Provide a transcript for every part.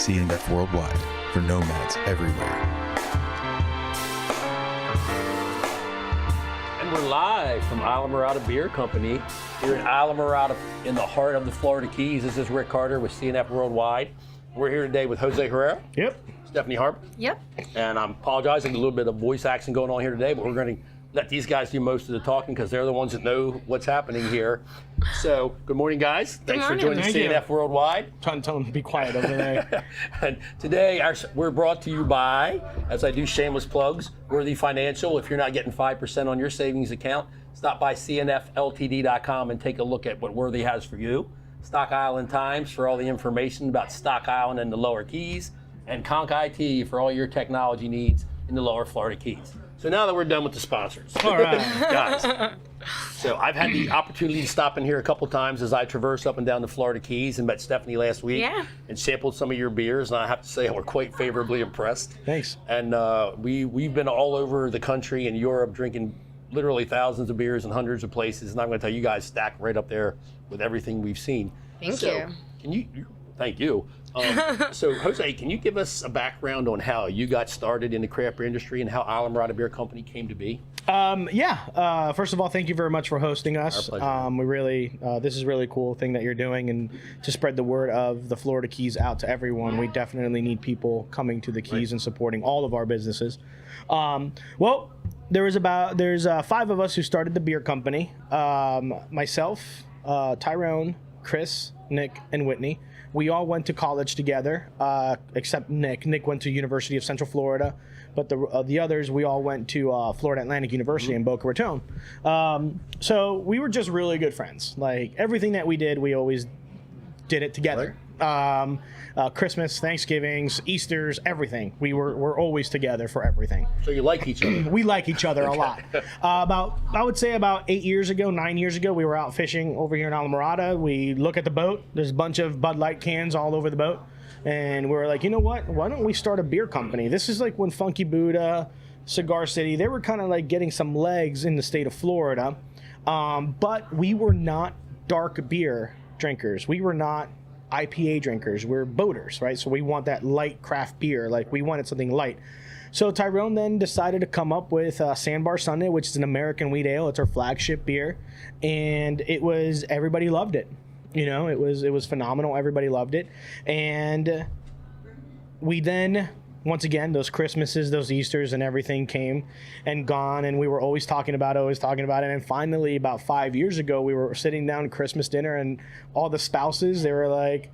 CNF Worldwide for nomads everywhere. And we're live from Islamorada Beer Company here in Islamorada in the heart of the Florida Keys. This is Rick Carter with CNF Worldwide. We're here today with Jose Hererra. Yep. Stephanie Harper. Yep. And I'm apologizing, a little bit of voice accent going on here today, but we're going to let these guys do most of the talking because they're the ones that know what's happening here. So, good morning, guys. Thanks for joining CNF Worldwide. Trying to tell them to be quiet over there. And today, we're brought to you by, as I do shameless plugs, Worthy Financial. If you're not getting 5% on your savings account, stop by cnfltd.com and take a look at what Worthy has for you. Stock Island Times for all the information about Stock Island and the Lower Keys, and Conch IT for all your technology needs in the Lower Florida Keys. So now that we're done with the sponsors, All right. guys. So I've had the opportunity to stop in here a couple times as I traverse up and down the Florida Keys and met Stephanie last week and sampled some of your beers, and I have to say we're quite favorably impressed. Thanks. And we've been all over the country and Europe drinking literally thousands of beers in hundreds of places, and I'm going to tell you guys stack right up there with everything we've seen. Thank you. Thank you. So, Jose, can you give us a background on how you got started in the craft beer industry and how Islamorada Beer Company came to be? First of all, thank you very much for hosting us. Our pleasure. This is a really cool thing that you're doing, and to spread the word of the Florida Keys out to everyone. We definitely need people coming to the Keys and supporting all of our businesses. There's 5 of us who started the beer company. Myself, Tyrone, Chris, Nick, and Whitney. We all went to college together, except Nick. Nick went to University of Central Florida, but the others, we all went to Florida Atlantic University in Boca Raton. So we were just really good friends. Like, everything that we did, we always did it together. Right. Christmas, Thanksgivings, Easters, everything. We're always together for everything. So you like each other? We like each other a lot. I would say about 9 years ago, we were out fishing over here in Islamorada. We look at the boat. There's a bunch of Bud Light cans all over the boat. And we were like, you know what? Why don't we start a beer company? This is like when Funky Buddha, Cigar City, they were kind of like getting some legs in the state of Florida. But we were not dark beer drinkers. We were not IPA drinkers. We're boaters, right? So we want that light craft beer. Like, we wanted something light. So Tyrone then decided to come up with Sandbar Sunday, which is an American wheat ale. It's our flagship beer, and everybody loved it. You know, it was phenomenal. Everybody loved it, and we then, once again, those Christmases, those Easters, and everything came and gone, and we were always talking about it. And finally, about 5 years ago, we were sitting down at Christmas dinner, and all the spouses, they were like,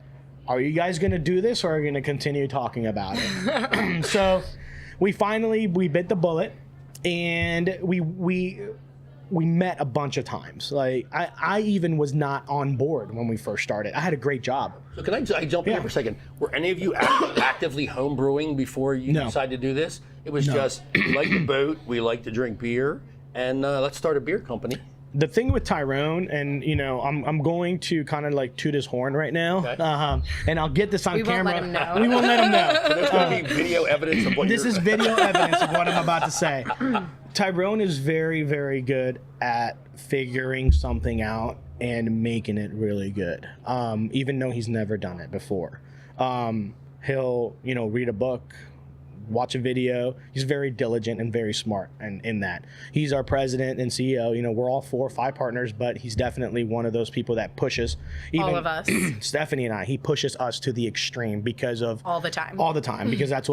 are you guys going to do this, or are you going to continue talking about it? So we bit the bullet, and we met a bunch of times. Like, I even was not on board when we first started. I had a great job. So can I jump in here for a second? Were any of you actively home brewing before you decided to do this? It was just, we like the boat, we like to drink beer, and let's start a beer company. The thing with Tyrone, and I'm going to kind of like toot his horn right now, okay. And I'll get this on camera. We won't let him know. We won't let him know. So there's going to be video evidence of what this is video evidence of what I'm about to say. Tyrone is very, very good at figuring something out and making it really good, even though he's never done it before. He'll, read a book, watch a video. He's very diligent and very smart, and in that. He's our president and CEO. We're all 4 or 5 partners, but he's definitely one of those people that pushes. Even all of us. Stephanie and I, he pushes us to the extreme because of all the time, because that's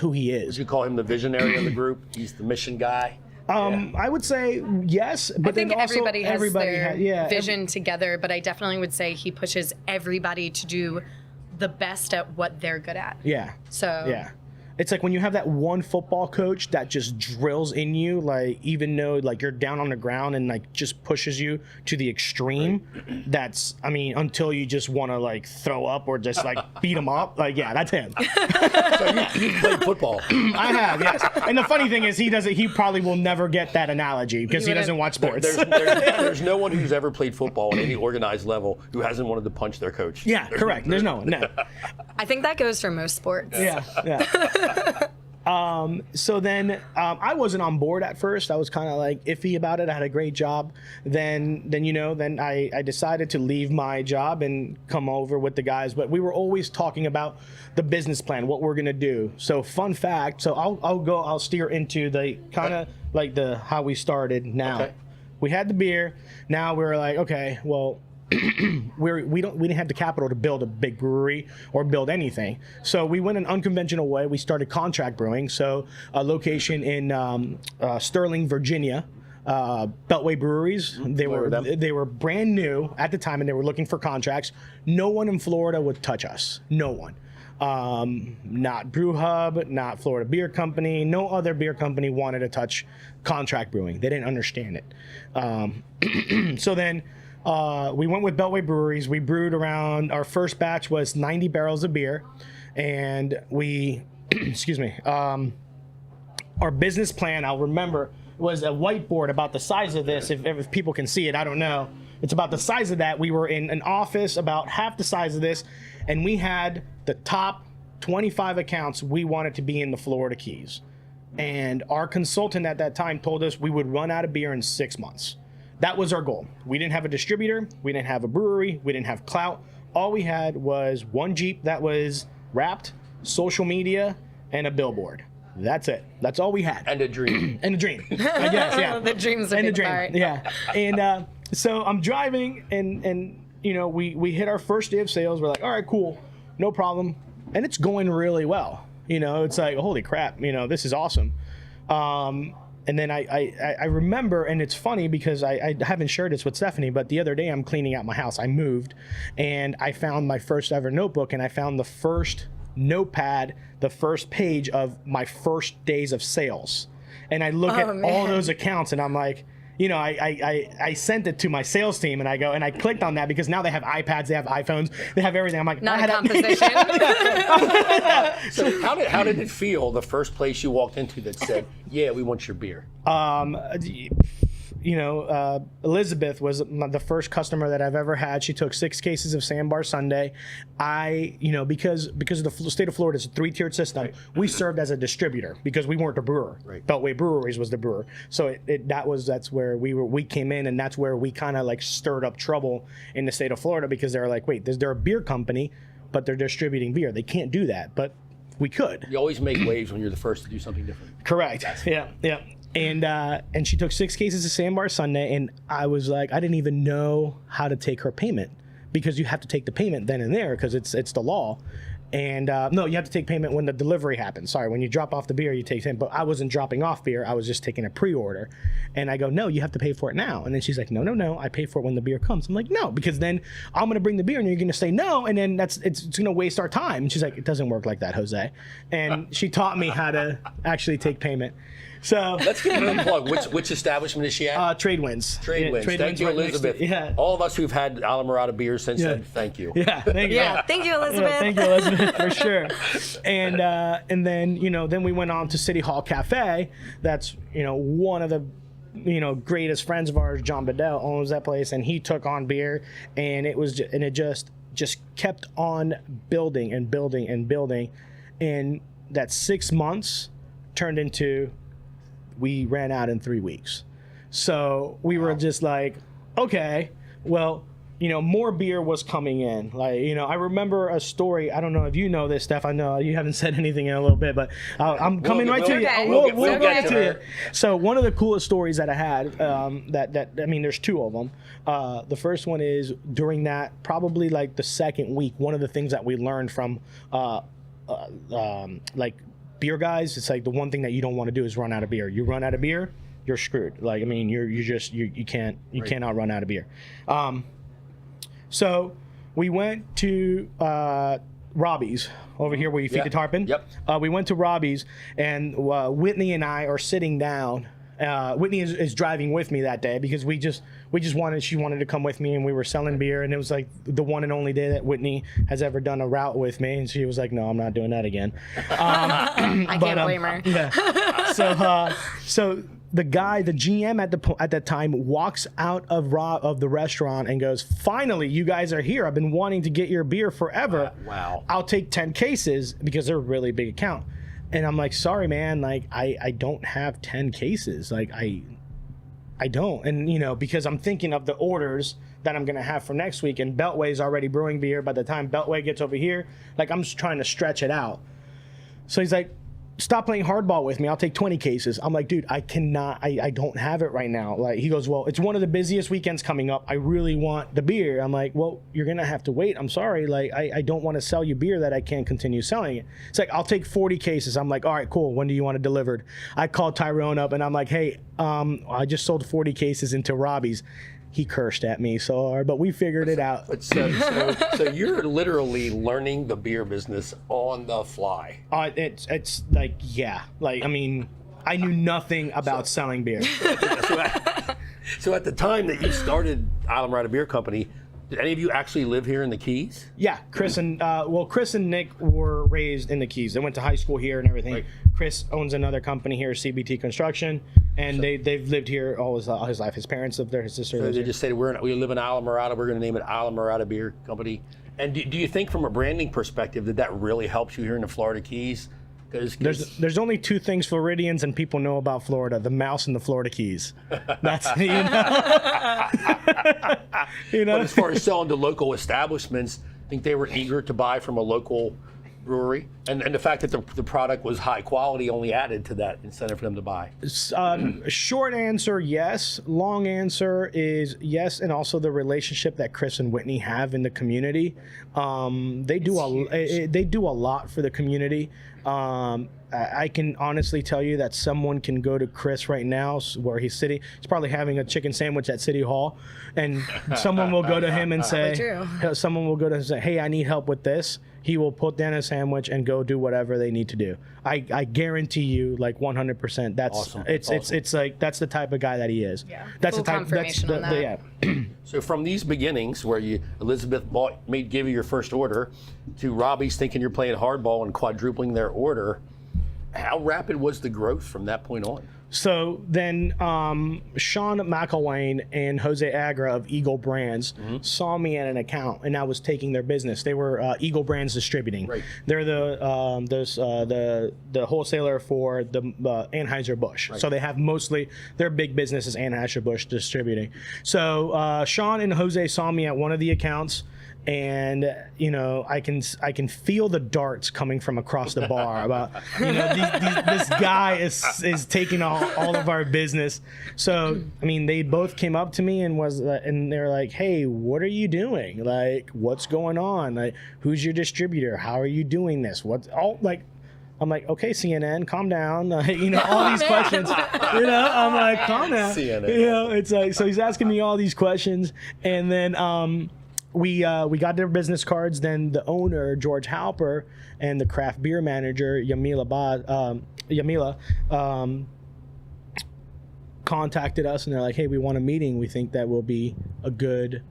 who he is. Would you call him the visionary of the group? He's the mission guy? I would say yes, but I think then also everybody has their vision together. together, but I definitely would say he pushes everybody to do the best at what they're good at. Yeah. So yeah. It's like when you have that one football coach that just drills in you, like, even though like you're down on the ground, and like just pushes you to the extreme. Right. That's, until you just want to like throw up or just like beat him up. Like, yeah, that's him. So you played football. I have, yes. And the funny thing is, he probably will never get that analogy because he doesn't watch sports. There's no one who's ever played football at any organized level who hasn't wanted to punch their coach. Yeah, correct. There's no one. No. I think that goes for most sports. Yeah. So then I wasn't on board at first. I was kind of like iffy about it. I had a great job. Then I decided to leave my job and come over with the guys. But we were always talking about the business plan, what we're gonna do. So fun fact. So I'll steer into the kind of like the how we started now. Okay. We had the beer. Now we're like, okay, well, we didn't have the capital to build a big brewery or build anything. So we went an unconventional way. We started contract brewing. So a location in Sterling, Virginia, Beltway Breweries. They were brand new at the time, and they were looking for contracts. No one in Florida would touch us. No one. Not Brew Hub, not Florida Beer Company. No other beer company wanted to touch contract brewing. They didn't understand it. So then we went with Beltway Breweries. We brewed around, our first batch was 90 barrels of beer. And we, excuse me, our business plan, I'll remember, was a whiteboard about the size of this. If people can see it, I don't know. It's about the size of that. We were in an office about half the size of this, and we had the top 25 accounts we wanted to be in the Florida Keys. And our consultant at that time told us we would run out of beer in 6 months. That was our goal. We didn't have a distributor. We didn't have a brewery. We didn't have clout. All we had was one Jeep that was wrapped, social media, and a billboard. That's it. That's all we had. And a dream. And a dream, I guess, yeah. The dream's a and big a dream, part. yeah. And so I'm driving, and you know, we hit our first day of sales. We're like, all right, cool, no problem. And it's going really well. You know, it's like, holy crap, you know, this is awesome. And then I remember, and it's funny because I haven't shared this with Stephanie, but the other day I'm cleaning out my house. I moved, and I found my first ever notebook, and I found the first notepad, the first page of my first days of sales. And I look at all those accounts, and I'm like, you know, I sent it to my sales team, and I go, and I clicked on that because now they have iPads, they have iPhones, they have everything. I'm like, Not a composition. So how did it feel the first place you walked into that said, yeah, we want your beer? You know, Elizabeth was the first customer that I've ever had. She took 6 cases of Sandbar Sunday. You know, because of the state of Florida, it's a 3-tiered system. Right. We served as a distributor because we weren't the brewer. Right. Beltway Breweries was the brewer. So that's where we came in, and that's where we kind of like stirred up trouble in the state of Florida because they're like, wait, they're a beer company, but they're distributing beer. They can't do that, but we could. You always make waves when you're the first to do something different. Correct. Yeah. And she took 6 cases of Sandbar Sunday, and I was like, I didn't even know how to take her payment because you have to take the payment then and there because it's the law. And no, you have to take payment when the delivery happens. Sorry, when you drop off the beer, you take payment. But I wasn't dropping off beer. I was just taking a pre-order. And I go, no, you have to pay for it now. And then she's like, no, I pay for it when the beer comes. I'm like, no, because then I'm going to bring the beer and you're going to say no, and then it's going to waste our time. And she's like, it doesn't work like that, Jose. And she taught me how to actually take payment. So let's give her a plug. Which establishment is she at? Trade Winds. Trade Winds. Thank you, right Elizabeth. Yeah. All of us who've had Islamorada beer since then, thank you. Yeah, thank you. Yeah, thank you, Elizabeth. Yeah, thank you, Elizabeth, for sure. And then, you know, then we went on to City Hall Cafe. That's, you know, one of the, you know, greatest friends of ours, John Bedell, owns that place, and he took on beer, and it just kept on building and building and building, and that 6 months turned into, we ran out in 3 weeks. So we were just like, okay, well, you know, more beer was coming in. Like, you know, I remember a story. I don't know if you know this, Steph. I know you haven't said anything in a little bit, but I'm coming right to you. We'll get to you. So one of the coolest stories that I had, that I mean, there's 2 of them. The first one is during that, probably like the second week, one of the things that we learned from, like, beer guys, it's like the one thing that you don't want to do is run out of beer. You run out of beer, you're screwed. Like, I mean, you cannot run out of beer. So we went to Robbie's over here where you feed the tarpon. Yep. We went to Robbie's, and Whitney and I are sitting down. Whitney is driving with me that day because she wanted to come with me, and we were selling beer, and it was like the one and only day that Whitney has ever done a route with me, and she was like, no, I'm not doing that again. I can't blame her. Yeah. So the guy, the GM at that time, walks out of the restaurant and goes, finally, you guys are here. I've been wanting to get your beer forever. Wow. I'll take 10 cases because they're a really big account. And I'm like, sorry, man, like I don't have 10 cases. Like I don't. And, you know, because I'm thinking of the orders that I'm going to have for next week, and Beltway's already brewing beer. By the time Beltway gets over here, like I'm just trying to stretch it out. So he's like, stop playing hardball with me. I'll take 20 cases. I'm like, dude, I cannot, I don't have it right now. Like, he goes, well, it's one of the busiest weekends coming up. I really want the beer. I'm like, well, you're going to have to wait. I'm sorry. Like, I don't want to sell you beer that I can't continue selling it. It's like, I'll take 40 cases. I'm like, all right, cool. When do you want it delivered? I called Tyrone up and I'm like, hey, I just sold 40 cases into Robbie's. He cursed at me so hard, but we figured it out. But so you're literally learning the beer business on the fly. It's like, yeah. Like, I mean, I knew nothing about selling beer. So at the time that you started Islamorada Beer Company, did any of you actually live here in the Keys? Yeah, Chris and Nick were raised in the Keys. They went to high school here and everything. Right. Chris owns another company here, CBT Construction, and they've lived here all his life. His parents lived there. His sister So lives they here. just said, we live in Islamorada, we're going to name it Islamorada Beer Company. And do you think from a branding perspective that really helps you here in the Florida Keys? There's only two things Floridians and people know about Florida: the mouse and the Florida Keys. That's you know. But as far as selling to local establishments, I think they were eager to buy from a local brewery, and the fact that the product was high quality only added to that incentive for them to buy. Short answer, yes. Long answer is yes, and also the relationship that Chris and Whitney have in the community. They do a lot for the community. I can honestly tell you that someone can go to Chris right now where he's sitting. He's probably having a chicken sandwich at City Hall, and someone will go to him and say, hey, I need help with this. He will put down a sandwich and go do whatever they need to do. I guarantee you, like 100%. That's awesome. It's like that's the type of guy that he is. Yeah. That's Full the type. confirmation on that. So from these beginnings, where Elizabeth gave you your first order, to Robbie's thinking you're playing hardball and quadrupling their order, how rapid was the growth from that point on? So then Sean McElwain and Jose Herrera of Eagle Brands saw me at an account, and I was taking their business. They were Eagle Brands Distributing. Right. They're the wholesaler for the Anheuser-Busch. Right. So they have mostly, their big business is Anheuser-Busch Distributing. So Sean and Jose saw me at one of the accounts, and you know, I can feel the darts coming from across the bar about, you know, this guy is taking all of our business. So I mean, they both came up to me and they're like, hey, what are you doing? Like, what's going on? Like, who's your distributor? How are you doing this? I'm like, okay, CNN, calm down. You know, all these questions. You know, I'm like, calm down. CNN. You know, it's like, so he's asking me all these questions, and then we got their business cards. Then the owner, George Halper, and the craft beer manager, Yamila contacted us, and they're like, hey, we want a meeting. We think that will be a good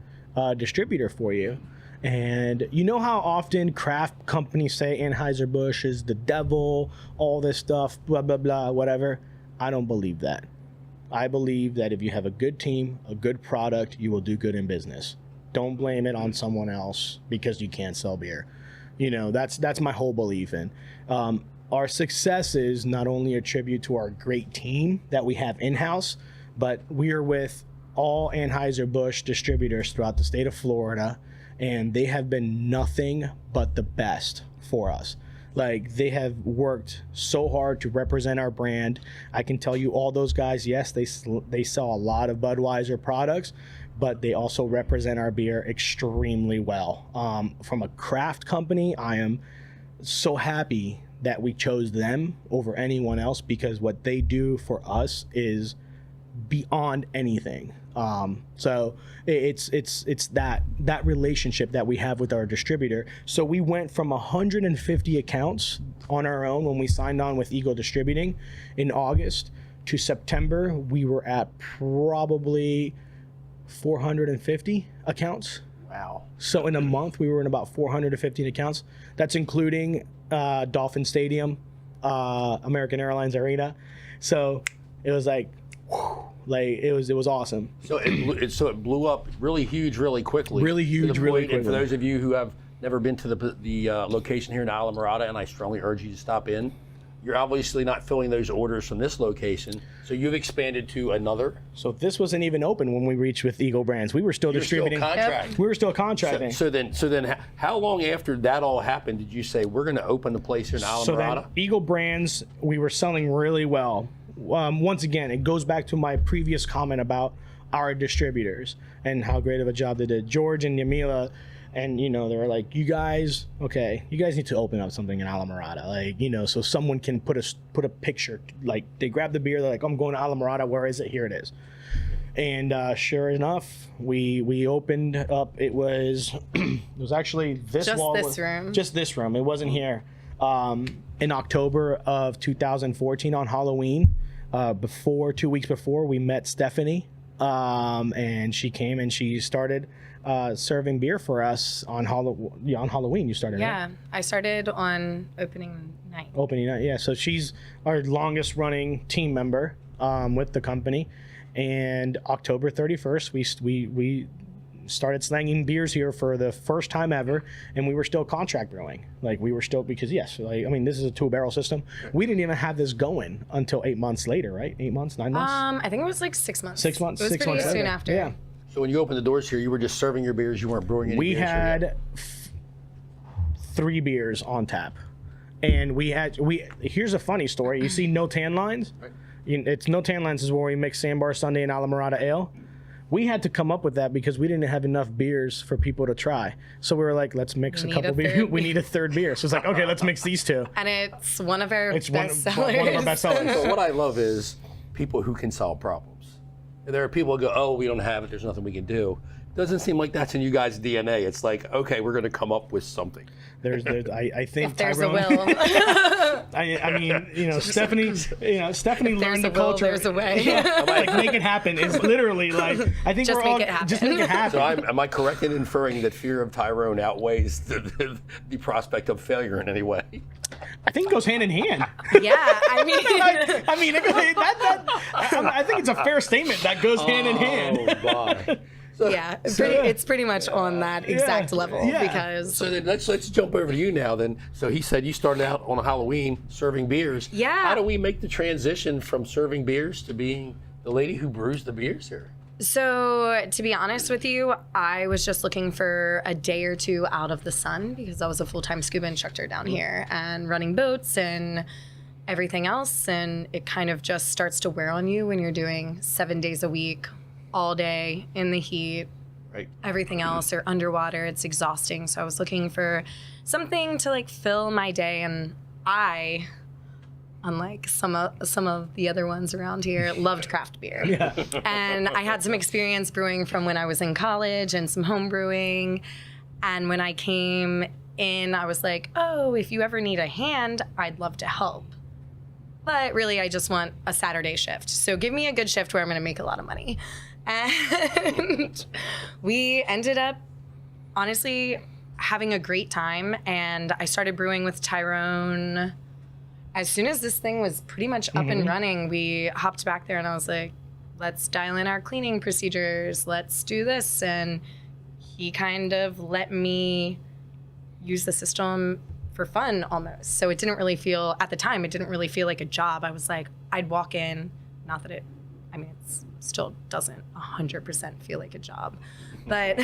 distributor for you. And you know how often craft companies say Anheuser-Busch is the devil, all this stuff, blah, blah, blah, whatever. I don't believe that. I believe that if you have a good team, a good product, you will do good in business. Don't blame it on someone else because you can't sell beer. You know, that's my whole belief in. Our success is not only a tribute to our great team that we have in-house, but we are with all Anheuser-Busch distributors throughout the state of Florida, and they have been nothing but the best for us. Like, they have worked so hard to represent our brand. I can tell you all those guys, yes, they sell a lot of Budweiser products, but they also represent our beer extremely well. From a craft company, I am so happy that we chose them over anyone else, because what they do for us is beyond anything. So it's that relationship that we have with our distributor. So we went from 150 accounts on our own when we signed on with Eagle Distributing in August to September. We were at probably 450 accounts. Wow. So in a month, we were in about 450 accounts. That's including Dolphin Stadium, American Airlines Arena. So it was like, whew, like it was awesome. So it blew up really huge, really quickly. Really huge, really quickly. And for those of you who have never been to the location here in Islamorada, and I strongly urge you to stop in, you're obviously not filling those orders from this location, so you've expanded to another. So this wasn't even open when we reached with Eagle Brands. We were still distributing. Contract. We were still contracting. So then, how long after that all happened did you say we're going to open the place here in Islamorada? So then Eagle Brands, we were selling really well. Once again, it goes back to my previous comment about our distributors and how great of a job they did. George and Yamila, and they were like, you guys need to open up something in Islamorada, like, so someone can put a picture, like they grab the beer, they're like, I'm going to Islamorada, where is it? Here it is. And sure enough, we opened up. It was actually this wall, just this room. It wasn't here. In October of 2014 on Halloween, 2 weeks before, we met Stephanie, and she came and she started serving beer for us on Halloween. You started, yeah, right? I started on opening night. Yeah. So she's our longest running team member with the company. And October 31st, we started slanging beers here for the first time ever, and we were still contract brewing. Like we were still, because this is a 2-barrel system. We didn't even have this going until 8 months later, right? 8 months, 9 months. I think it was like 6 months. 6 months. It was 6 pretty months soon later. after. Yeah. So when you opened the doors here, you were just serving your beers. You weren't brewing any We beers. had 3 beers on tap, and here's a funny story. You see no tan lines. Right. It's no tan lines is where we mix Sandbar Sunday and Islamorada Ale. We had to come up with that because we didn't have enough beers for people to try. So we were like, let's mix a couple beers. We need a third beer. So it's like, okay, let's mix these 2. And it's one of our best sellers. One of our best sellers. So what I love is people who can solve problems. There are people who go, oh, we don't have it. There's nothing we can do. Doesn't seem like that's in you guys' DNA. It's like, okay, we're going to come up with something. I think If there's Tyrone, a will. I mean, Stephanie learned the culture. There's a way. Like make it happen is literally like, I think Just we're make all it happen. just make it happen. So am I correct in inferring that fear of Tyrone outweighs the prospect of failure in any way? I think it goes hand in hand. Yeah, I mean, I think it's a fair statement that goes hand in hand. Oh, my. yeah, it's pretty much on that exact level because. So then let's jump over to you now then. So he said you started out on Halloween serving beers. Yeah. How do we make the transition from serving beers to being the lady who brews the beers here? So to be honest with you, I was just looking for a day or 2 out of the sun because I was a full-time scuba instructor down here and running boats and everything else. And it kind of just starts to wear on you when you're doing 7 days a week, all day in the heat, Right. everything else, or underwater. It's exhausting. So I was looking for something to like fill my day. And I, unlike some of the other ones around here, loved craft beer. Yeah. And I had some experience brewing from when I was in college and some home brewing. And when I came in, I was like, oh, if you ever need a hand, I'd love to help. But really, I just want a Saturday shift. So give me a good shift where I'm going to make a lot of money. And we ended up, honestly, having a great time. And I started brewing with Tyrone. As soon as this thing was pretty much up and running, we hopped back there and I was like, let's dial in our cleaning procedures. Let's do this. And he kind of let me use the system for fun almost. So it didn't really feel, at the time, it didn't really feel like a job. I was like, I'd walk in, not that it still doesn't 100% feel like a job, but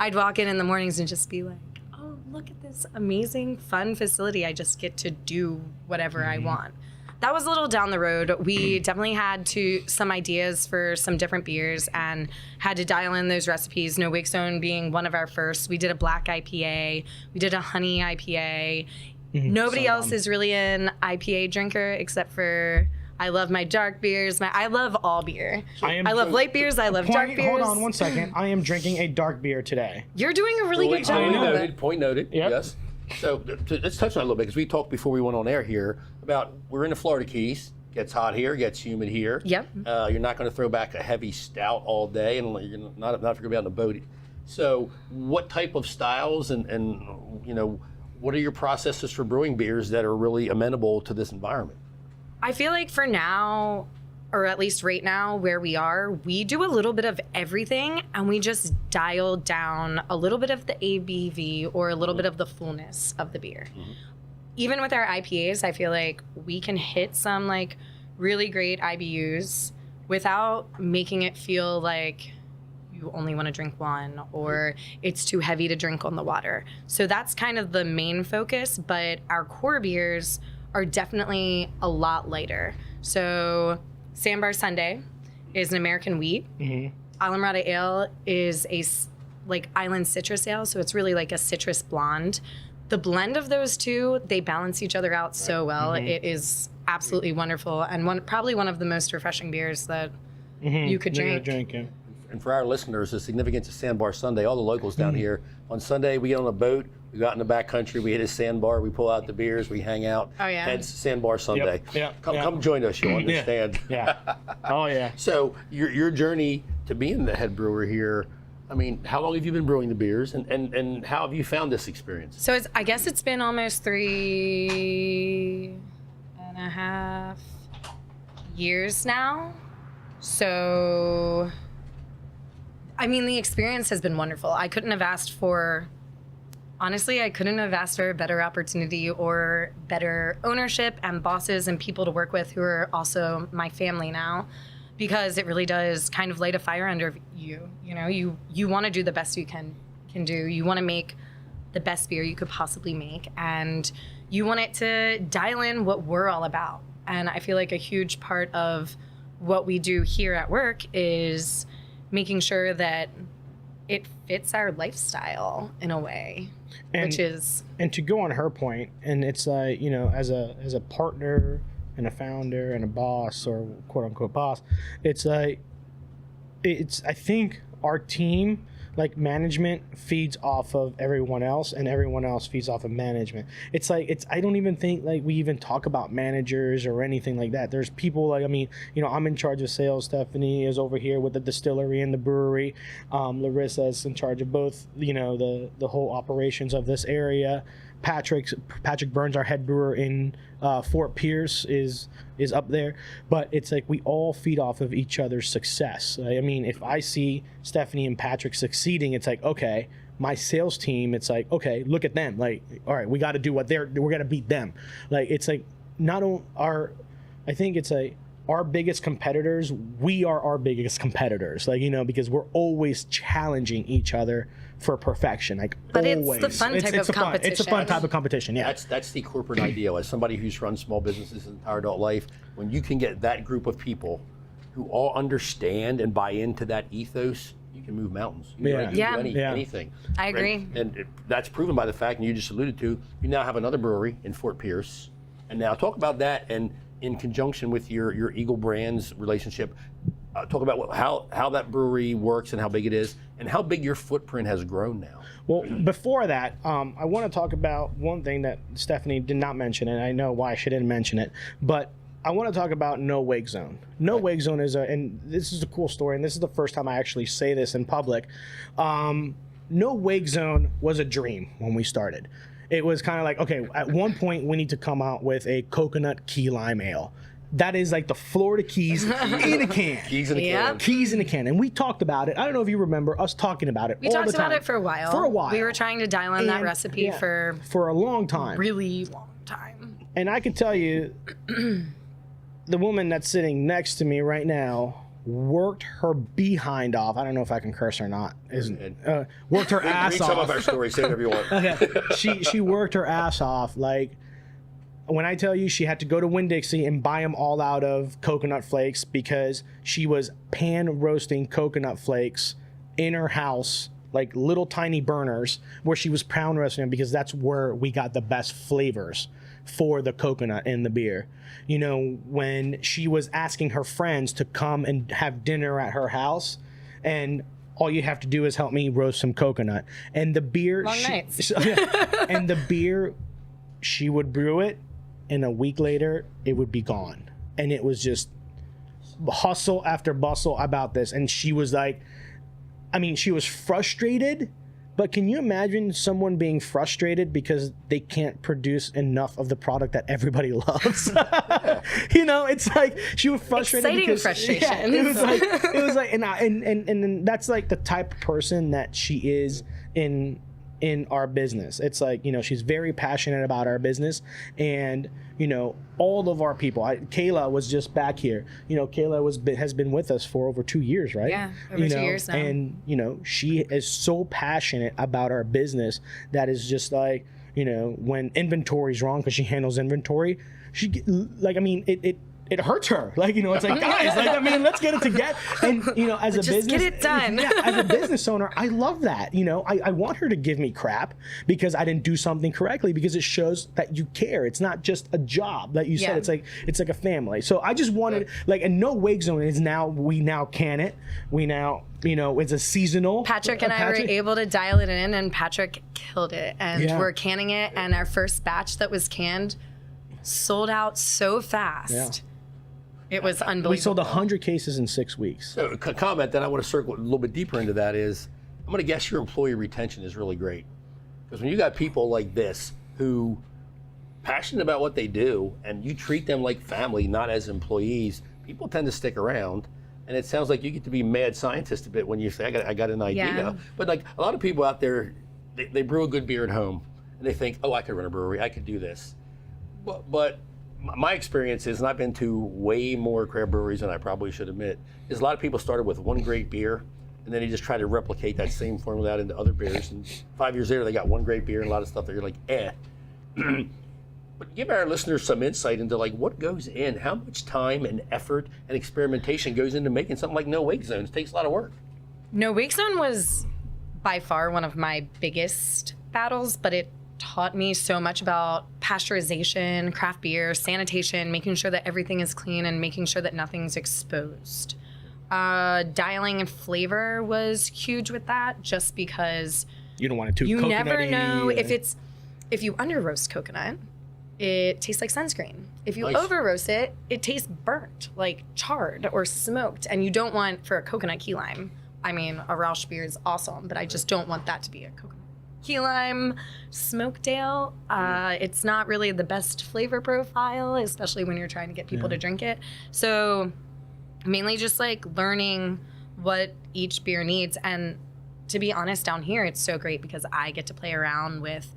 I'd walk in the mornings and just be like, oh, look at this amazing, fun facility. I just get to do whatever I want. That was a little down the road. We definitely had some ideas for some different beers and had to dial in those recipes. No Wake Zone being one of our first. We did a black IPA. We did a honey IPA. Nobody else is really an IPA drinker except for I love my dark beers. I love all beer. I love light beers. I love dark beers. Hold on 1 second. I am drinking a dark beer today. You're doing a really good job. Point noted. Yep. Yes. So let's touch on it a little bit because we talked before we went on air here about we're in the Florida Keys. Gets hot here, gets humid here. Yep. You're not going to throw back a heavy stout all day, and you're not if you're going to be on the boat. So what type of styles and what are your processes for brewing beers that are really amenable to this environment? I feel like for now, or at least right now where we are, we do a little bit of everything and we just dial down a little bit of the ABV or a little bit of the fullness of the beer. even with our IPAs, I feel like we can hit some like really great IBUs without making it feel like you only want to drink one or it's too heavy to drink on the water. So that's kind of the main focus, but our core beers are definitely a lot lighter. So Sandbar Sunday is an American wheat. Islamorada Ale is a like island citrus ale, so it's really like a citrus blonde. The blend of those two, they balance each other out so well. It is absolutely wonderful, and probably one of the most refreshing beers that you could drink. And for our listeners, the significance of Sandbar Sunday, all the locals down here, on Sunday we get on a boat, we go out in the back country, we hit a sandbar, we pull out the beers, we hang out. Oh, yeah. Hence Sandbar Sunday. Yep. Come join us, you'll understand. Yeah. Oh, yeah. So your journey to being the head brewer here, I mean, how long have you been brewing the beers, and how have you found this experience? So I guess it's been almost 3.5 years now. So, I mean, the experience has been wonderful. I couldn't have asked for a better opportunity or better ownership and bosses and people to work with who are also my family now, because it really does kind of light a fire under you. You know, you want to do the best you can do. You want to make the best beer you could possibly make, and you want it to dial in what we're all about. And I feel like a huge part of what we do here at work is making sure that it fits our lifestyle in a way, and to go on her point, and it's you know, as a partner and a founder and a boss, or quote unquote boss, it's I think our team, like management, feeds off of everyone else, and everyone else feeds off of management. I don't even think like we even talk about managers or anything like that. There's people like, I mean, you know, I'm in charge of sales. Stephanie is over here with the distillery and the brewery. Larissa is in charge of both, you know, the whole operations of this area. Patrick Burns, our head brewer in Fort Pierce, is up there, but it's like we all feed off of each other's success. I mean, if I see Stephanie and Patrick succeeding, it's like, okay, my sales team, it's like, okay, look at them, like, all right, we got to do what we're gonna beat them. Like, it's like not only I think it's like our biggest competitors, we are our biggest competitors, like, you know, because we're always challenging each other for perfection, like, but always. It's the fun type of competition. It's a fun type of competition, yeah. That's the corporate ideal. As somebody who's run small businesses his entire adult life, when you can get that group of people who all understand and buy into that ethos, you can move mountains. You can do anything. I agree. And that's proven by the fact, and you just alluded to, you now have another brewery in Fort Pierce. And now talk about that, and in conjunction with your Eagle Brands relationship, talk about how that brewery works and how big it is, and how big your footprint has grown now. Well, before that, I want to talk about one thing that Stephanie did not mention, and I know why she didn't mention it, but I want to talk about No Wake Zone. No Wake Zone is and this is a cool story, and this is the first time I actually say this in public. No Wake Zone was a dream when we started. It was kind of like, okay, at one point we need to come out with a coconut key lime ale. That is like the Florida Keys in a can. Keys in a can. Keys in a can. And we talked about it. I don't know if you remember us talking about it all the time. We talked about it for a while. For a while. We were trying to dial in that recipe for a long time. Really long time. And I can tell you, the woman that's sitting next to me right now worked her behind off. I don't know if I can curse or not. Worked her ass off. Read some of our stories, say whatever you want. Okay. She worked her ass off. Like, when I tell you she had to go to Winn-Dixie and buy them all out of coconut flakes, because she was pan roasting coconut flakes in her house, like little tiny burners, where she was pound roasting them, because that's where we got the best flavors for the coconut in the beer. You know, when she was asking her friends to come and have dinner at her house, and all you have to do is help me roast some coconut. And the beer, long nights. And the beer, she would brew it, and a week later it would be gone. And it was just hustle after bustle about this. And she was like, I mean, she was frustrated, but can you imagine someone being frustrated because they can't produce enough of the product that everybody loves? You know, it's like she was frustrated. Exciting frustration. Yeah, it was like, and that's like the type of person that she is in in our business. It's like, she's very passionate about our business, and all of our people. Kayla was just back here. Kayla has been with us for over 2 years, right? Yeah, over 2 years now. And she is so passionate about our business that is just like, when inventory's wrong, because she handles inventory, it hurts her. It's like, guys, let's get it together. And, as a business, get it done. As a business owner, I love that. I want her to give me crap because I didn't do something correctly, because it shows that you care. It's not just a job. Like you said, it's like a family. So I just wanted, and no wake zone is now, we now can it. We now, it's a seasonal. Patrick and I were able to dial it in, and Patrick killed it. And we're canning it. And our first batch that was canned sold out so fast. Yeah. It was unbelievable. We sold 100 cases in 6 weeks. So a comment that I want to circle a little bit deeper into that is, I'm going to guess your employee retention is really great. Because when you got people like this who passionate about what they do, and you treat them like family, not as employees, people tend to stick around. And it sounds like you get to be mad scientist a bit when you say, I got an idea. Yeah. But like a lot of people out there, they brew a good beer at home, and they think, I could run a brewery, I could do this. But my experience is, and I've been to way more craft breweries than I probably should admit, is a lot of people started with one great beer, and then you just try to replicate that same formula out into other beers. And 5 years later, they got one great beer and a lot of stuff that you're like, But give our listeners some insight into what goes in, how much time and effort and experimentation goes into making something like No Wake Zones. It takes a lot of work. No Wake Zone was by far one of my biggest battles, but it taught me so much about pasteurization, craft beer, sanitation, making sure that everything is clean and making sure that nothing's exposed. Dialing and flavor was huge with that, just because you don't want it too you coconutty. never know if you under roast coconut, it tastes like sunscreen. If you over roast it, it tastes burnt, like charred or smoked. And you don't want, for a coconut key lime, I mean, a Rausch beer is awesome, but I just don't want that to be a coconut key lime smoked ale. It's not really the best flavor profile, especially when you're trying to get people to drink it. So mainly just learning what each beer needs. And to be honest, down here, it's so great because I get to play around with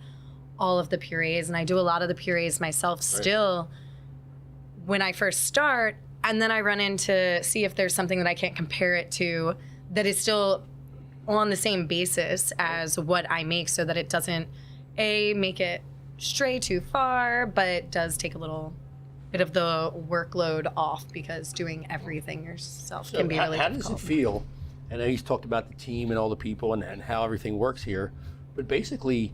all of the purees, and I do a lot of the purees myself still when I first start, and then I run into see if there's something that I can't compare it to that is still on the same basis as what I make, so that it doesn't make it stray too far, but does take a little bit of the workload off, because doing everything yourself can be really difficult. How does it feel? I know he's talked about the team and all the people and how everything works here, but basically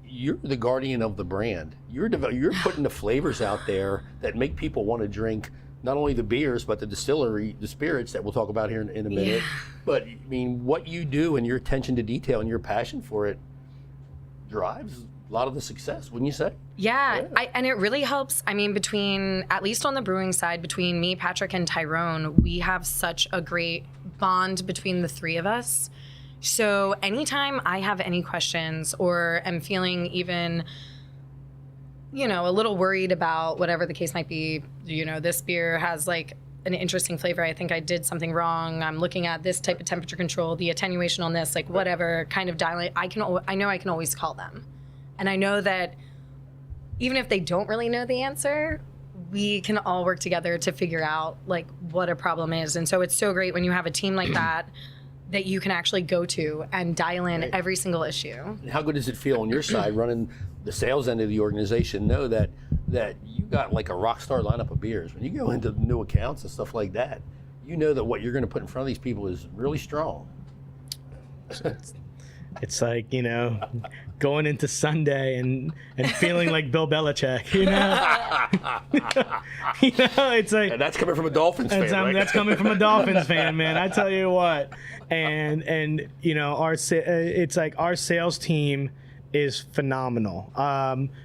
you're the guardian of the brand. You're putting the flavors out there that make people want to drink not only the beers, but the distillery, the spirits that we'll talk about here in a minute. Yeah. But I mean, what you do and your attention to detail and your passion for it drives a lot of the success, wouldn't you say? Yeah. And it really helps. I mean, between, at least on the brewing side, between me, Patrick, and Tyrone, we have such a great bond between the three of us. So anytime I have any questions or am feeling even, a little worried about whatever the case might be, this beer has an interesting flavor. I think I did something wrong. I'm looking at this type of temperature control, the attenuation on this, whatever kind of dialing. I know I can always call them. And I know that even if they don't really know the answer, we can all work together to figure out what a problem is. And so it's so great when you have a team like that you can actually go to and dial in every single issue. And how good does it feel on your side, running the sales end of the organization, know that you got a rock star lineup of beers? When you go into new accounts and stuff like that, you know that what you're going to put in front of these people is really strong. It's going into Sunday and feeling like Bill Belichick, it's and that's coming from a Dolphins fan, right? That's coming from a Dolphins fan, man. I tell you what. And our sales team is phenomenal.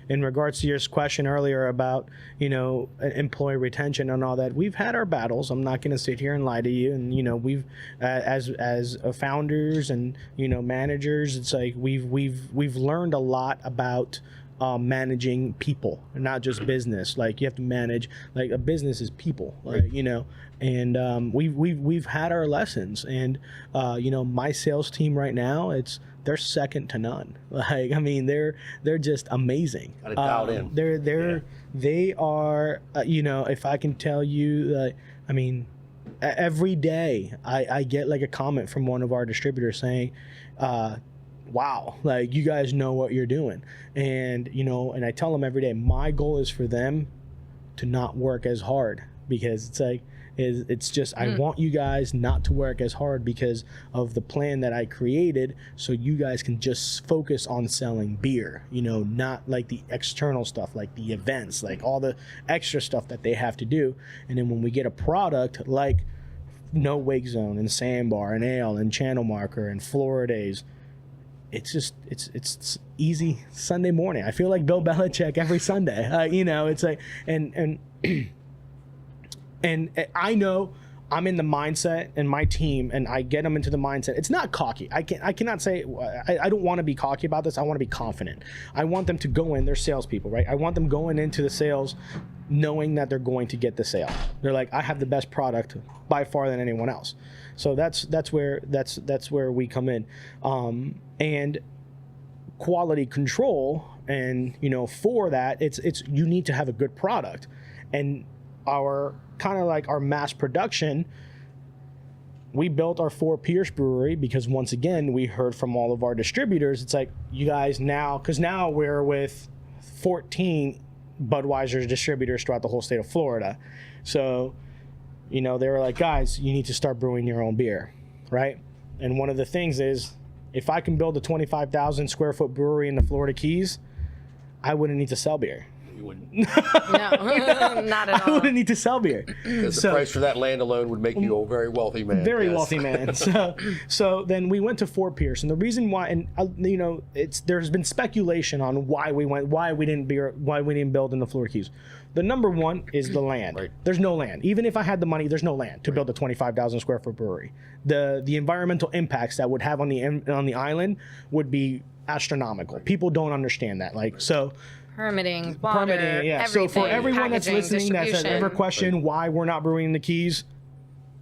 In regards to your question earlier about, employee retention and all that, we've had our battles. I'm not going to sit here and lie to you. And, we've, as founders and, managers, it's we've learned a lot about managing people, not just business. You have to manage, a business is people, and we've had our lessons. And, my sales team right now, they're second to none. Like, I mean, they're just amazing. Got it dialed in. They are, you know, if I can tell you that, I mean, every day I get like a comment from one of our distributors saying, wow, like you guys know what you're doing. And, you know, and I tell them every day, my goal is for them to not work as hard, because it's like, it's just, I want you guys not to work as hard because of the plan that I created, so you guys can just focus on selling beer, you know, not like the external stuff, like the events, like all the extra stuff that they have to do. And then when we get a product like No Wake Zone and Sandbar and Ale and Channel Marker and Florida Days, it's just, it's easy Sunday morning. I feel like Bill Belichick every Sunday, you know, it's like, and I know I'm in the mindset, and my team, and I get them into the mindset. It's not cocky. I cannot say, I don't want to be cocky about this. I want to be confident. I want them to go in, they're salespeople, right? I want them going into the sales knowing that they're going to get the sale. They're like, I have the best product by far than anyone else. So that's where we come in. And quality control, and, you know, for that, it's you need to have a good product. And our kind of like our mass production, we built our Fort Pierce brewery because, once again, we heard from all of our distributors, it's like, you guys now, because now we're with 14 Budweiser distributors throughout the whole state of Florida. So, you know, they were like, guys, you need to start brewing your own beer, right? And one of the things is, if I can build a 25,000 square foot brewery in the Florida Keys, I wouldn't need to sell beer. You wouldn't. No, not at I all. wouldn't need to sell beer. Because the price for that land alone would make you a very wealthy man. Very yes. wealthy man. So then we went to Fort Pierce, and the reason why, and you know, there's been speculation on why we didn't build in the Florida Keys. The number one is the land. Right. There's no land. Even if I had the money, there's no land to build a 25,000 square foot brewery. The environmental impacts that would have on the island would be astronomical. People don't understand that. Like, so. Permitting, water, yeah. everything, So for everyone that's packaging, listening that's distribution. ever questioned why we're not brewing in the Keys,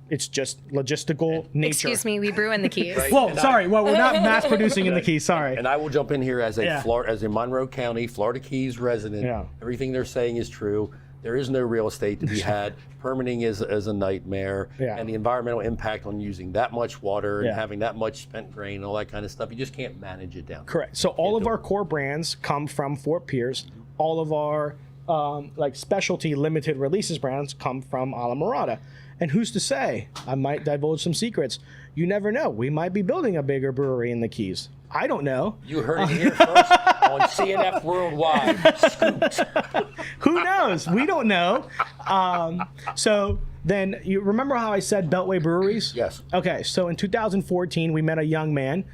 it's just logistical nature. Excuse me, we brew in the Keys. Right. Well, And sorry. Well, we're not mass producing in the Keys. Sorry. And I will jump in here as a Yeah. as a Monroe County, Florida Keys resident. Yeah. Everything they're saying is true. There is no real estate to be had. Permitting is a nightmare. Yeah. And the environmental impact on using that much water and Yeah. having that much spent grain and all that kind of stuff, you just can't manage it down. Correct. So all of our core brands come from Fort Pierce. All of our like specialty limited releases brands come from Islamorada. And who's to say? I might divulge some secrets. You never know. We might be building a bigger brewery in the Keys. I don't know. You heard it here first on CNF Worldwide. Scooped. Who knows? We don't know. So then, you remember how I said Beltway Breweries? Yes. Okay, so in 2014, we met a young man.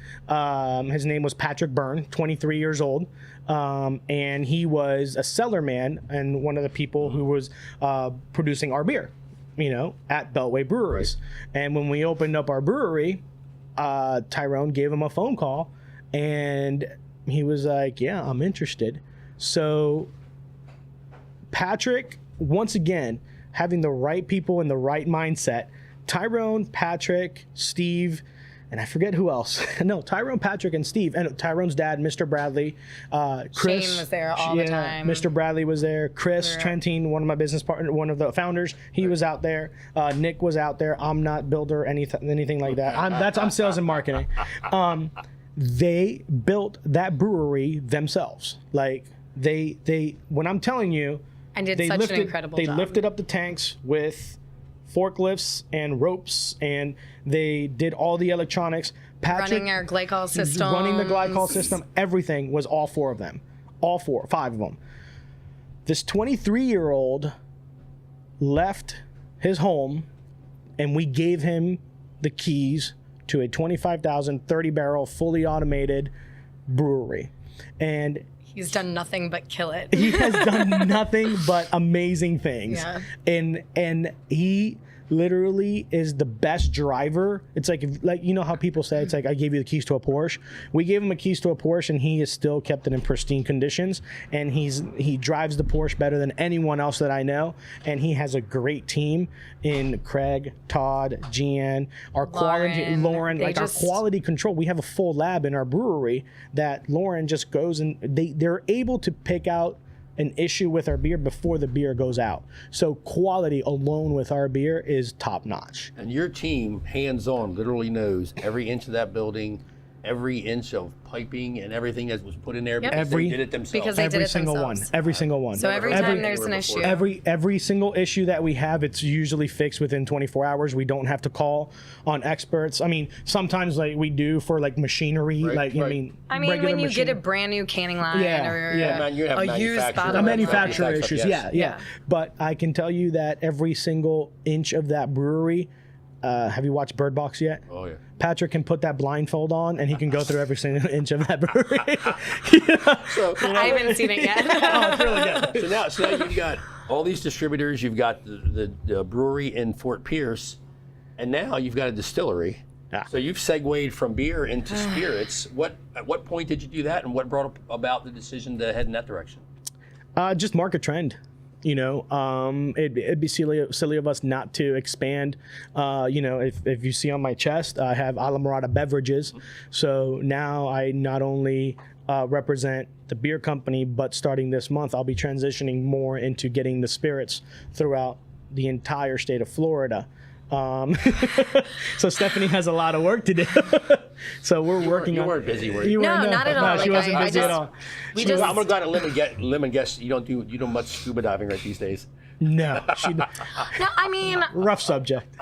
His name was Patrick Byrne, 23 years old. And he was a cellar man and one of the people who was producing our beer, you know, at Beltway Breweries. Right. And when we opened up our brewery, Tyrone gave him a phone call, and he was like, yeah, I'm interested. So Patrick, once again, having the right people in the right mindset, Tyrone, Patrick, Steve, and I forget who else. No, Tyrone, Patrick, and Steve, and Tyrone's dad, Mr. Bradley, Chris. Shane was there all the time. Mr. Bradley was there. Chris Trentine, one of my business partners, one of the founders, he was out there. Nick was out there. I'm not builder, anything like that. I'm sales and marketing. They built that brewery themselves. Like they when I'm telling you, And did they such lifted, an incredible they job. lifted up the tanks with forklifts and ropes, and they did all the electronics. Patrick Running our glycol system. running the glycol system, everything was all four of them. Five of them. This 23-year-old left his home, and we gave him the keys to a 25,000 30-barrel fully automated brewery. And He's done nothing but kill it. he has done nothing but amazing things. Yeah. And he literally is the best driver. It's like, you know how people say it's like, I gave you the keys to a Porsche. We gave him the keys to a Porsche, and he has still kept it in pristine conditions. And he drives the Porsche better than anyone else that I know. And he has a great team in Craig, Todd, Gian, our quality, Lauren, like our quality control. We have a full lab in our brewery that Lauren just goes and they're able to pick out an issue with our beer before the beer goes out. So quality alone with our beer is top notch. And your team, hands-on, literally knows every inch of that building, every inch of piping and everything that was put in there because they did it themselves. Because they did it themselves. Every single one. So every time there's an issue. Every single issue that we have, it's usually fixed within 24 hours. We don't have to call on experts. I mean, sometimes like we do for like machinery, I mean, when you get a brand new canning line or a used bottle. Manufacturer issues, yeah. But I can tell you that every single inch of that brewery, have you watched Bird Box yet? Oh, yeah. Patrick can put that blindfold on and he can go through every single inch of that brewery. I haven't seen it yet. Oh, it's really good. So now you've got all these distributors. You've got the brewery in Fort Pierce, and now you've got a distillery. Yeah. So you've segued from beer into spirits. At what point did you do that, and what brought about the decision to head in that direction? Just market trend. You know, it'd be silly of us not to expand. You know, if you see on my chest, I have Islamorada Beverages. So now I not only represent the beer company, but starting this month, I'll be transitioning more into getting the spirits throughout the entire state of Florida. So Stephanie has a lot of work to do. So we're working on. You weren't busy, were you? You no, not at all. No, she wasn't busy at all. I'm gonna go on a limb and guess you don't do much scuba diving right these days. No, No, I mean, rough subject.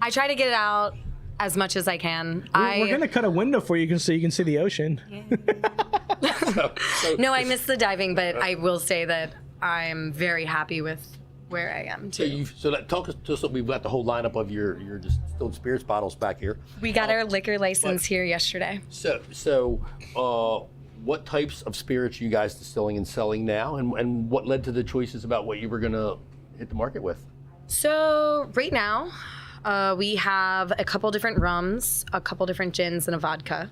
I try to get it out as much as I can. We're gonna cut a window for you so you can see the ocean. No, I miss the diving, but I will say that I'm very happy with where I am too. Talk to us. We've got the whole lineup of your distilled spirits bottles back here. We got our liquor license here yesterday. So, what types of spirits are you guys distilling and selling now, and what led to the choices about what you were gonna hit the market with? So right now, we have a couple different rums, a couple different gins, and a vodka.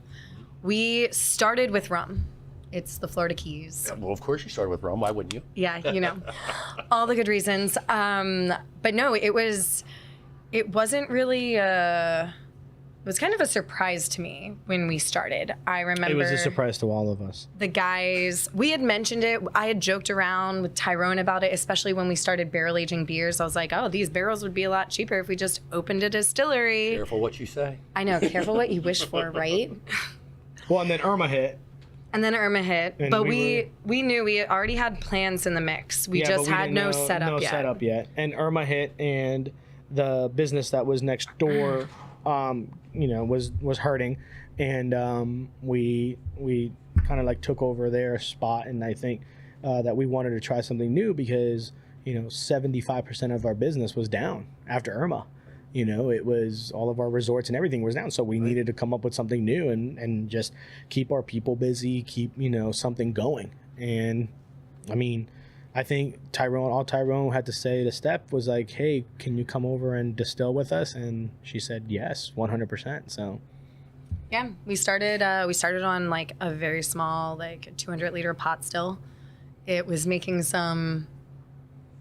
We started with rum. It's the Florida Keys. Yeah, well, of course you started with rum. Why wouldn't you? Yeah, you know, all the good reasons. But no, it wasn't really. It was kind of a surprise to me when we started. I remember it was a surprise to all of us. The guys, we had mentioned it. I had joked around with Tyrone about it, especially when we started barrel aging beers. I was like, oh, these barrels would be a lot cheaper if we just opened a distillery. Careful what you say. I know, careful what you wish for, right? Well, and then Irma hit. But we knew we already had plans in the mix. We just had no setup yet. And Irma hit, and the business that was next door, you know, was hurting, and we kind of like took over their spot. And I think that we wanted to try something new because 75% of our business was down after Irma. You know, it was all of our resorts and everything was down. So we needed to come up with something new and just keep our people busy, keep, something going. And I mean, I think all Tyrone had to say to Steph was like, hey, can you come over and distill with us? And she said, yes, 100%. So. Yeah, we started on like a very small, like 200-liter pot still. It was making some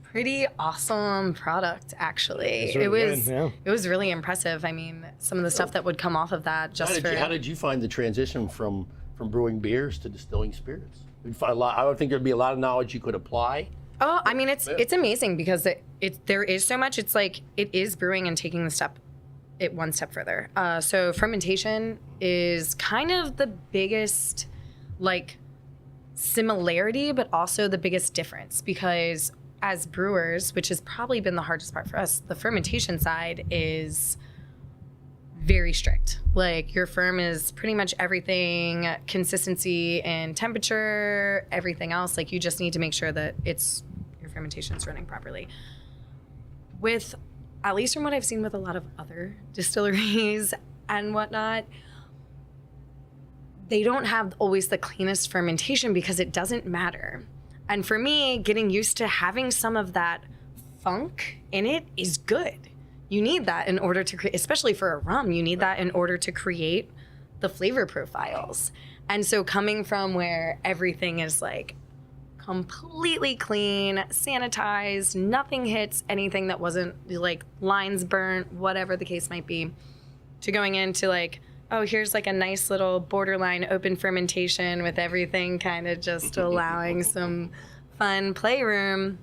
pretty awesome product, actually. It was really impressive. I mean, some of the stuff that would come off of that How did you find the transition from brewing beers to distilling spirits? I would think there'd be a lot of knowledge you could apply. Oh, I mean, it's amazing because there is so much. It's like it is brewing and taking it one step further. So fermentation is kind of the biggest like similarity, but also the biggest difference because as brewers, which has probably been the hardest part for us, the fermentation side is very strict. Like your firm is pretty much everything, consistency and temperature, everything else. Like you just need to make sure that your fermentation is running properly. With, at least from what I've seen with a lot of other distilleries and whatnot, they don't have always the cleanest fermentation because it doesn't matter. And for me, getting used to having some of that funk in it is good. You need that in order to create, especially for a rum, you need that in order to create the flavor profiles. And so coming from where everything is like completely clean, sanitized, nothing hits anything that wasn't like lines burnt, whatever the case might be, to going into like, oh, here's like a nice little borderline open fermentation with everything kind of just allowing some fun playroom.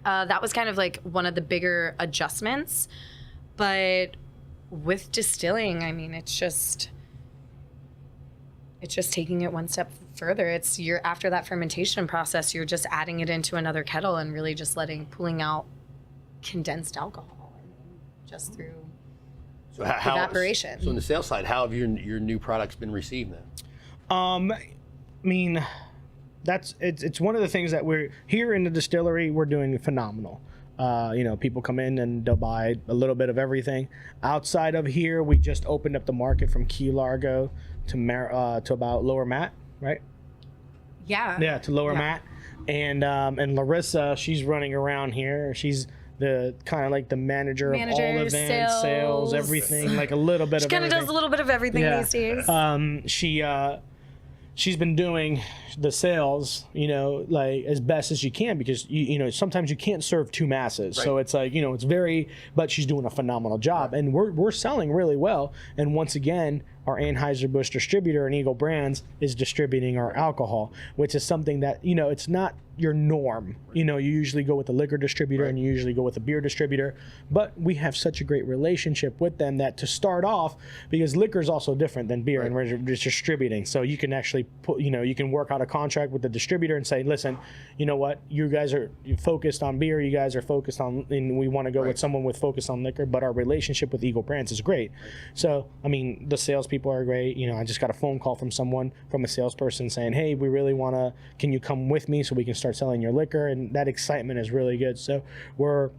That was kind of like one of the bigger adjustments. But with distilling, I mean, it's just taking it one step further. You're after that fermentation process, you're just adding it into another kettle and really just pulling out condensed alcohol just through evaporation. So on the sales side, how have your new products been received then? I mean, it's one of the things that we're here in the distillery, we're doing phenomenal. People come in and they'll buy a little bit of everything. Outside of here, we just opened up the market from Key Largo to about Lower Mat, right? Yeah, to Lower Mat. And Larissa, she's running around here. She's the kind of like the manager of all events, sales, everything, like a little bit of everything. She kind of does a little bit of everything these days. She's been doing the sales, like as best as she can, because sometimes you can't serve two masses. Right. So it's like, it's but she's doing a phenomenal job, and we're selling really well. And once again, our Anheuser-Busch distributor and Eagle Brands is distributing our alcohol, which is something that, it's not your norm. You usually go with a liquor distributor and you usually go with a beer distributor, but we have such a great relationship with them that to start off, because liquor is also different than beer and we're just distributing. So you can actually put, you can work out a contract with the distributor and say, listen, you know what, you guys are focused on beer, you guys are focused on, and we want to go with someone with focus on liquor, but our relationship with Eagle Brands is great. So, I mean, the salespeople are great. I just got a phone call from a salesperson saying, hey, we really can you come with me so we can start selling your liquor? And that excitement is really good. So we're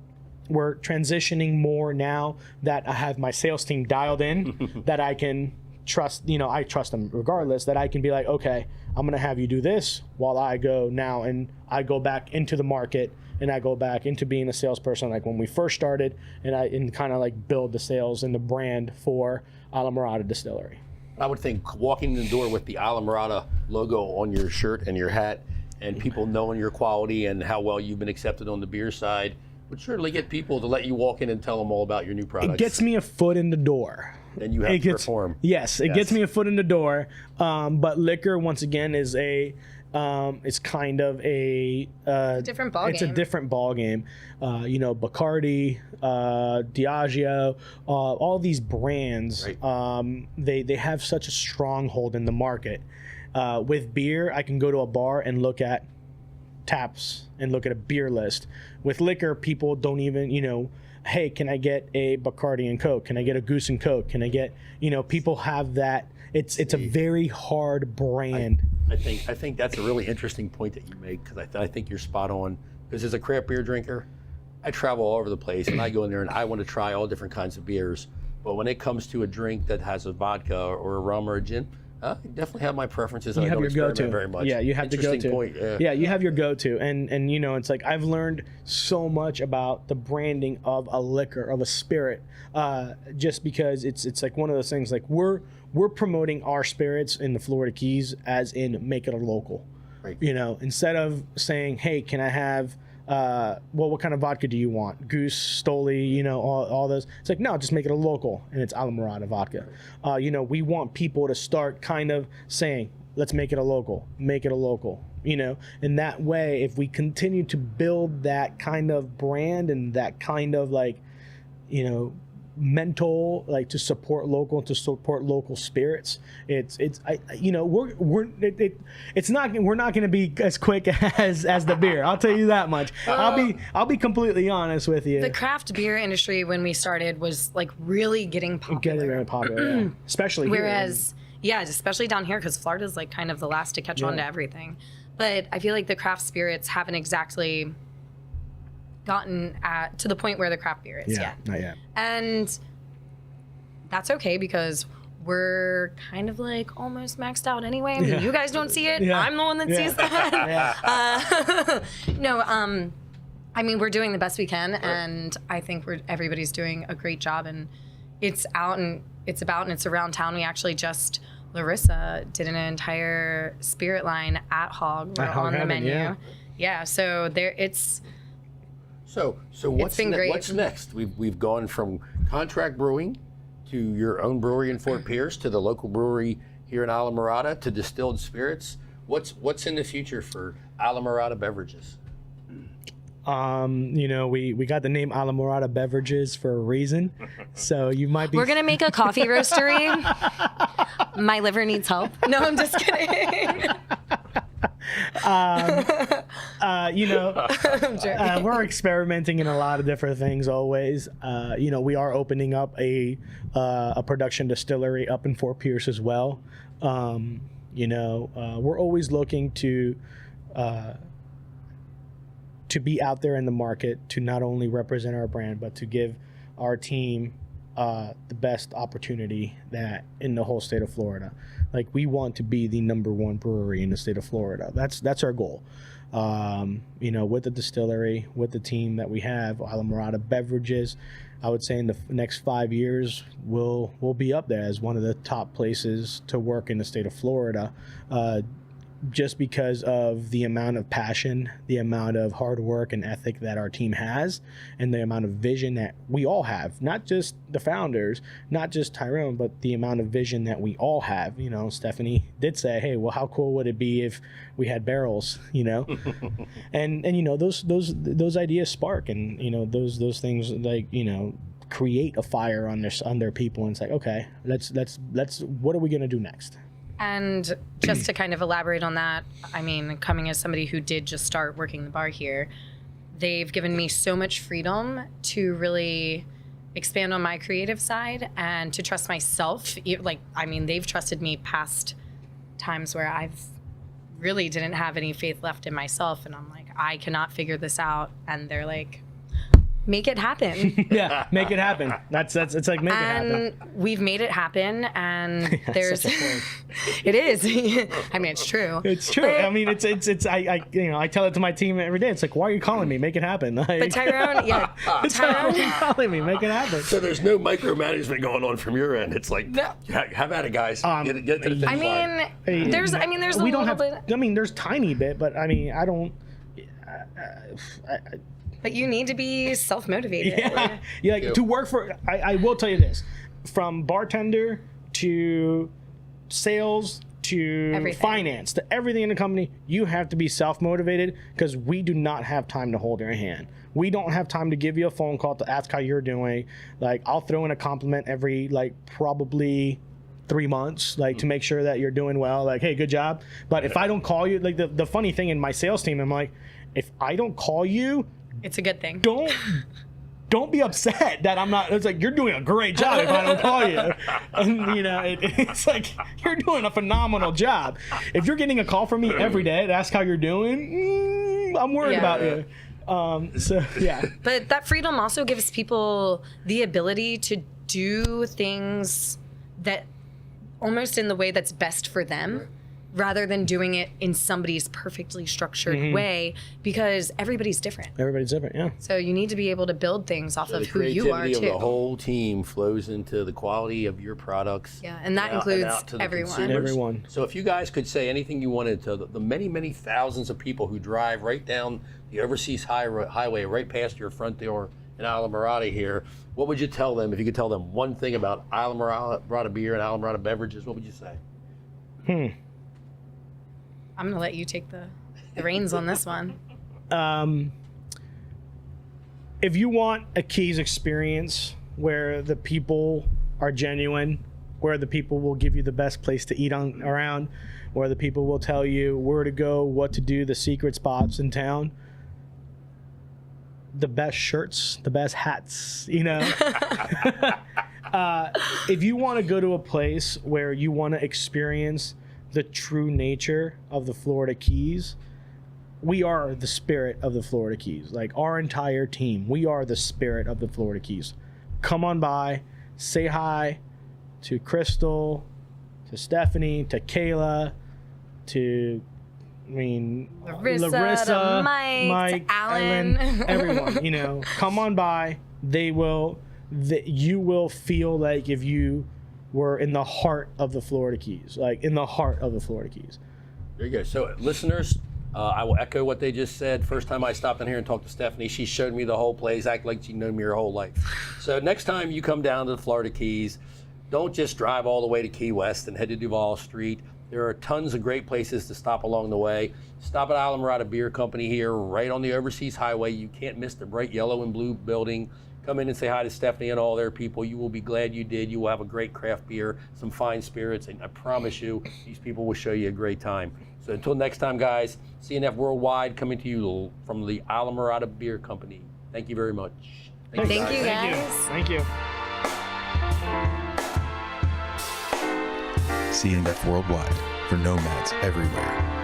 transitioning more now that I have my sales team dialed in, that I can trust, I trust them regardless, that I can be like, okay, I'm going to have you do this while I go now, and I go back into the market and I go back into being a salesperson like when we first started, and kind of like build the sales and the brand for Islamorada Distillery. I would think walking in the door with the Islamorada logo on your shirt and your hat, and people knowing your quality and how well you've been accepted on the beer side, would certainly get people to let you walk in and tell them all about your new products. It gets me a foot in the door. Then you have to perform. Yes, it gets me a foot in the door. But liquor, once again, is it's kind of a different ball game. It's a different ball game. Bacardi, Diageo, all these brands, they have such a stronghold in the market. With beer, I can go to a bar and look at taps and look at a beer list. With liquor, people don't even, hey, can I get a Bacardi and Coke? Can I get a Goose and Coke? Can I get, people have that. It's a very hard brand. I think that's a really interesting point that you make, because I think you're spot on. Because as a craft beer drinker, I travel all over the place, and I go in there and I want to try all different kinds of beers. But when it comes to a drink that has a vodka or a rum or a gin, I definitely have my preferences. You have your go-to. Very much. Yeah, you have the go-to. Point. Yeah, you have your go-to, and it's like I've learned so much about the branding of a liquor, of a spirit, just because it's like one of those things. Like we're promoting our spirits in the Florida Keys as in make it a local. Right. Instead of saying, hey, can I have what kind of vodka do you want? Goose, Stoli, all those. It's like, no, just make it a local, and it's Islamorada vodka. We want people to start kind of saying, let's make it a local, and that way, if we continue to build that kind of brand and that kind of mental, like to support local, to support local spirits, we're not going to be as quick as the beer. I'll tell you that much. I'll be completely honest with you. The craft beer industry when we started was like really getting popular. Yeah. Especially whereas especially down here, because Florida's like kind of the last to catch on to everything. But I feel like the craft spirits haven't exactly gotten to the point where the craft beer is yet. Not yet. And that's okay, because we're kind of like almost maxed out anyway. I mean, you guys don't see it. I'm the one that sees that. I mean, we're doing the best we can, and I think everybody's doing a great job, and it's out and it's about and it's around town. We actually Larissa did an entire spirit line at Hog. We're on the menu. Yeah, so there it's. So what's next? We've gone from contract brewing to your own brewery in Fort Pierce to the local brewery here in Islamorada to distilled spirits. What's in the future for Islamorada Beverages? We got the name Islamorada Beverages for a reason. So you might be. We're gonna make a coffee roastery. My liver needs help. No, I'm just kidding. We're experimenting in a lot of different things always. We are opening up a production distillery up in Fort Pierce as well. We're always looking to be out there in the market to not only represent our brand, but to give our team the best opportunity that in the whole state of Florida. Like, we want to be the number one brewery in the state of Florida. That's our goal. With the distillery, with the team that we have, Islamorada Beverages, I would say in the next 5 years, we'll be up there as one of the top places to work in the state of Florida. Just because of the amount of passion, the amount of hard work and ethic that our team has, and the amount of vision that we all have, not just the founders, not just Tyrone, but the amount of vision that we all have. Stephanie did say, hey, well, how cool would it be if we had barrels, and those ideas spark, and those things, like, create a fire on their people, and it's like, okay, let's what are we going to do next? And just to kind of elaborate on that, I mean, coming as somebody who did just start working the bar here, they've given me so much freedom to really expand on my creative side and to trust myself. They've trusted me past times where I've really didn't have any faith left in myself. And I'm like, I cannot figure this out. And they're like, make it happen. Yeah, make it happen. It's like, make it happen. And we've made it happen, and there's it is. I mean, it's true. It's true. I mean, it's I tell it to my team every day. It's like, why are you calling me? Make it happen. But Tyrone, Tyrone, you're calling me. Make it happen. So there's no micromanagement going on from your end. It's like, have at it, guys. Get to the finish line. There's we a don't little have. bit. I mean, there's tiny bit, but I mean, I don't. But you need to be self-motivated. Yeah. To work for, I will tell you this, from bartender to sales to Everything. finance to everything in the company, you have to be self-motivated, because we do not have time to hold your hand. We don't have time to give you a phone call to ask how you're doing. Like, I'll throw in a compliment every, probably 3 months, to make sure that you're doing well. Like, hey, good job. But if I don't call you, the funny thing in my sales team, I'm like, if I don't call you, It's a good thing. Don't be upset that I'm not. It's like, you're doing a great job if I don't call you. And it's like, you're doing a phenomenal job. If you're getting a call from me every day to ask how you're doing, I'm worried about you. But that freedom also gives people the ability to do things that almost in the way that's best for them, rather than doing it in somebody's perfectly structured way, because everybody's different. Everybody's different, yeah. So you need to be able to build things off of who you are, too. The creativity of the whole team flows into the quality of your products. Yeah, and that includes everyone. Consumers. Everyone. So if you guys could say anything you wanted to the many, many thousands of people who drive right down the overseas highway right past your front door in Islamorada here, what would you tell them? If you could tell them one thing about Islamorada Beer and Islamorada Beverages, what would you say? I'm going to let you take the reins on this one. If you want a Keys experience where the people are genuine, where the people will give you the best place to eat around, where the people will tell you where to go, what to do, the secret spots in town, the best shirts, the best hats, if you want to go to a place where you want to experience the true nature of the Florida Keys, we are the spirit of the Florida Keys. Like, our entire team, we are the spirit of the Florida Keys. Come on by, say hi to Crystal, to Stephanie, to Kayla, to I mean, Larissa, to Mike, to Alan. Everyone, you know, come on by. You will feel like if you were in the heart of the Florida Keys, like in the heart of the Florida Keys. There you go. So, listeners, I will echo what they just said. First time I stopped in here and talked to Stephanie, she showed me the whole place, act like she known me her whole life. So next time you come down to the Florida Keys, don't just drive all the way to Key West and head to Duval Street. There are tons of great places to stop along the way. Stop at Islamorada Beer Company here, right on the Overseas Highway. You can't miss the bright yellow and blue building. Come in and say hi to Stephanie and all their people. You will be glad you did. You will have a great craft beer, some fine spirits, and I promise you, these people will show you a great time. So until next time, guys, CNF Worldwide coming to you from the Islamorada Beer Company. Thank you very much. Thank you, guys. Thank you. CNF Worldwide for nomads everywhere.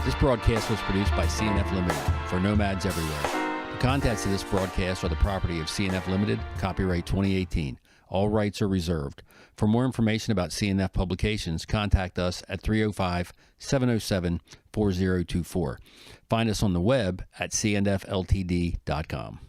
This broadcast was produced by CNF Limited for nomads everywhere. The contents of this broadcast are the property of CNF Limited, copyright 2018. All rights are reserved. For more information about CNF publications, contact us at 305-707-4024. Find us on the web at cnfltd.com.